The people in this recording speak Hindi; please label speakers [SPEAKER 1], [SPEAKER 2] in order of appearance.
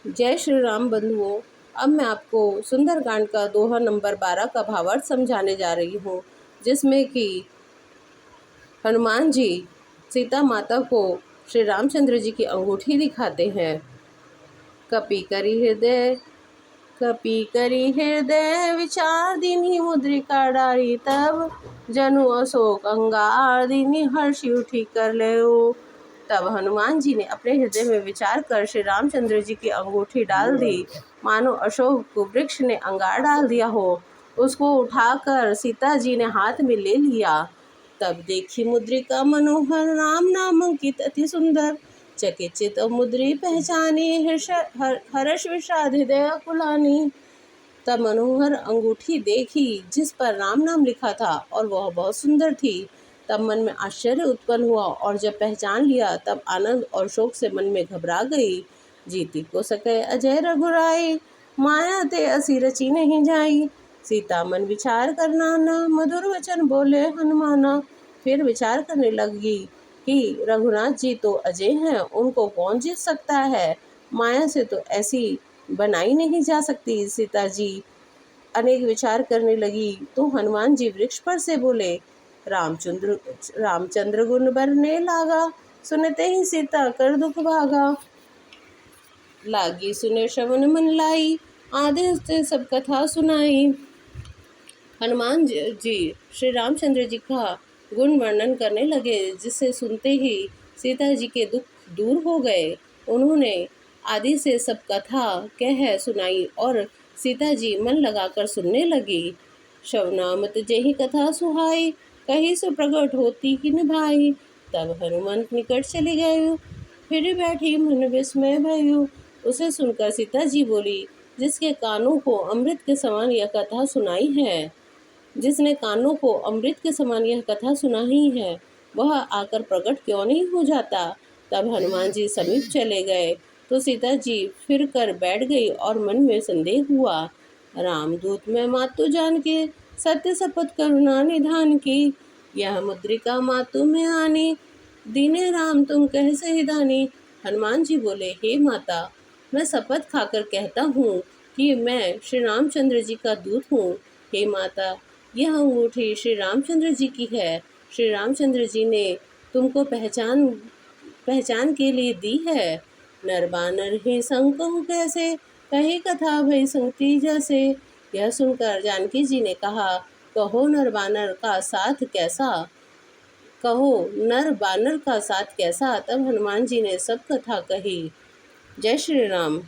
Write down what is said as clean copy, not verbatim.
[SPEAKER 1] जय श्री राम बंधुओं। अब मैं आपको सुंदरकांड का दोहा नंबर 12 का भावार्थ समझाने जा रही हूँ, जिसमें कि हनुमान जी सीता माता को श्री रामचंद्र जी की अंगूठी दिखाते हैं। कपि करी हृदय विचार दीन्ही मुद्रिका डारी, तब जनु अशोक अंगार दीन्ही हर्षि उठी कर लेऊ। तब हनुमान जी ने अपने हृदय में विचार कर श्री रामचंद्र जी की अंगूठी डाल दी, मानो अशोक को वृक्ष ने अंगार डाल दिया हो। उसको उठाकर सीता जी ने हाथ में ले लिया। तब देखी मुद्रिका मनोहर, राम नाम अंकित अति सुंदर, चकित मुद्री पहचानी, हर्ष विषाद हृदय कुलानी। तब मनोहर अंगूठी देखी जिस पर राम नाम लिखा था और वह बहुत सुंदर थी। तब मन में आश्चर्य उत्पन्न हुआ और जब पहचान लिया तब आनंद और शोक से मन में घबरा गई। जीती को सके अजय रघुराई, माया ते असी रची नहीं जाई। सीता मन विचार करना ना, मधुर वचन बोले हनुमाना। फिर विचार करने लगी कि रघुनाथ जी तो अजय हैं, उनको कौन जीत सकता है। माया से तो ऐसी बनाई नहीं जा सकती। सीता जी अनेक विचार करने लगी तो हनुमान जी वृक्ष पर से बोले, रामचंद्र गुण बरने लागा, सुनते ही सीता कर दुख भागा। लागी सुने श्रवण मन लाई, आदेश से सब कथा सुनाई। हनुमान जी श्री रामचंद्र जी का गुण वर्णन करने लगे, जिसे सुनते ही सीता जी के दुख दूर हो गए। उन्होंने आदि से सब कथा कह सुनाई और सीता जी मन लगाकर सुनने लगी। श्रवनामत जेहि कथा सुहाई, कही सो प्रकट होती कि निभाई। तब हनुमंत निकट चले गए, फिर बैठी मन विस्मय भयु। उसे सुनकर सीता जी बोली, जिसके कानों को अमृत के समान यह कथा सुनाई है, जिसने कानों को अमृत के समान यह कथा सुनाई है, वह आकर प्रकट क्यों नहीं हो जाता। तब हनुमान जी समीप चले गए तो सीता जी फिर कर बैठ गई और मन में संदेह हुआ। रामदूत मैं मातु जान के, सत्य शपथ करुणा निधान की। यह मुद्रिका मातु में आनी, दीने राम तुम कह सही दानी। हनुमान जी बोले, हे माता, मैं शपथ खाकर कहता हूँ कि मैं श्री रामचंद्र जी का दूत हूँ। हे माता, यह अंगूठी श्री रामचंद्र जी की है। श्री रामचंद्र जी ने तुमको पहचान के लिए दी है। नर बानर ही संग कहूँ कैसे, कही कथा भई संगति जैसे। यह सुनकर जानकी जी ने कहा, कहो नर बानर का साथ कैसा, कहो नर बानर का साथ कैसा। तब हनुमान जी ने सब कथा कही। जय श्री राम।